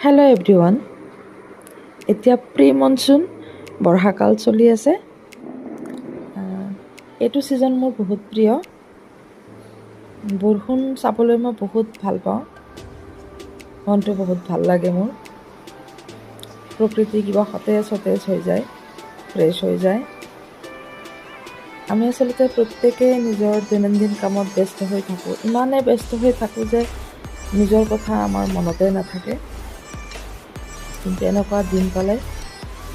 Hello' everyone. এতিয়া pre monsoon বৰ্ষাকাল চলি আছে। এইটো ছিজন মোৰ বহুত প্ৰিয়। বৰষুণ চাবলৈ মই বহুত ভাল পাওঁ। মনটো বহুত ভাল লাগে মোৰ। প্ৰকৃতি কিবা সতেজ হৈ যায়, ফ্ৰেছ হৈ যায়। আমি আচলতে প্ৰত্যেকেই নিজৰ দৈনন্দিন কামত ব্যস্ত হৈ থাকোঁ। ইমানেই ব্যস্ত হৈ থাকোঁ যে নিজৰ কথা আমাৰ মনতে নাথাকে। কিন্তু এনেকুৱা দিন পালে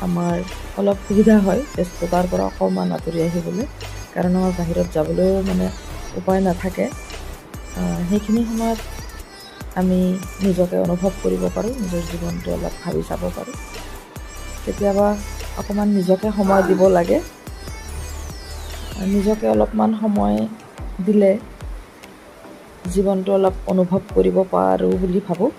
আমাৰ অলপ সুবিধা হয় ব্যস্ততাৰ পৰা অকণমান আঁতৰি আহিবলৈ, কাৰণ আমাৰ বাহিৰত যাবলৈও উপায় নাথাকে। সেইখিনি সময়ত আমি নিজকে অনুভৱ কৰিব পাৰোঁ, নিজৰ জীৱনটো অলপ ভাবি চাব পাৰোঁ। কেতিয়াবা অকণমান নিজকে সময় দিব লাগে। নিজকে অলপমান সময় দিলে জীৱনটো অলপ অনুভৱ কৰিব পাৰোঁ বুলি ভাবোঁ।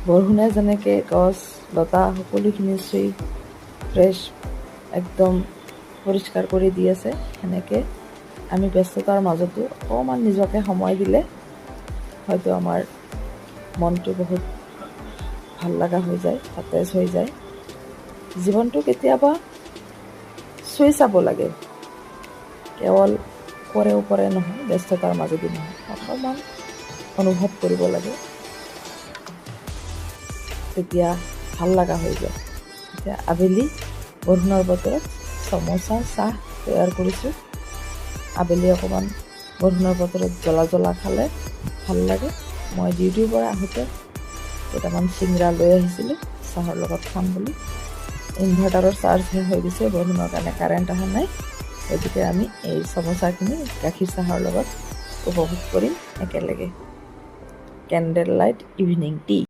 বৰষুণে যেনেকৈ গছ লতা সকলোখিনি চুই ফ্ৰেছ একদম পৰিষ্কাৰ কৰি দি আছে, সেনেকৈ আমি ব্যস্ততাৰ মাজতো অকণমান নিজকে সময় দিলে হয়তো আমাৰ মনটো বহুত ভাল লগা হৈ যায়, সতেজ হৈ যায়। জীৱনটো কেতিয়াবা চুই চাব লাগে, কেৱল ওপৰে নহয়, ব্যস্ততাৰ মাজেদি নহয়, অকণমান অনুভৱ কৰিব লাগে, তেতিয়া ভাল লগা হৈ যায়। এতিয়া আবেলি বৰষুণৰ বতৰত সমোচা চাহ তৈয়াৰ কৰিছোঁ। আবেলি অকণমান বৰষুণৰ বতৰত জ্বলা খালে ভাল লাগে। মই ডিউটিৰ পৰা আহোঁতে কেইটামান চিংৰা লৈ আহিছিলোঁ চাহৰ লগত খাম বুলি। ইনভাৰ্টাৰৰ চাৰ্জ শেষ হৈ গৈছে, বৰষুণৰ কাৰণে কাৰেণ্ট অহা নাই। গতিকে আমি এই সমোচাখিনি গাখীৰ চাহৰ লগত উপভোগ কৰিম একেলগে। Candle light evening tea.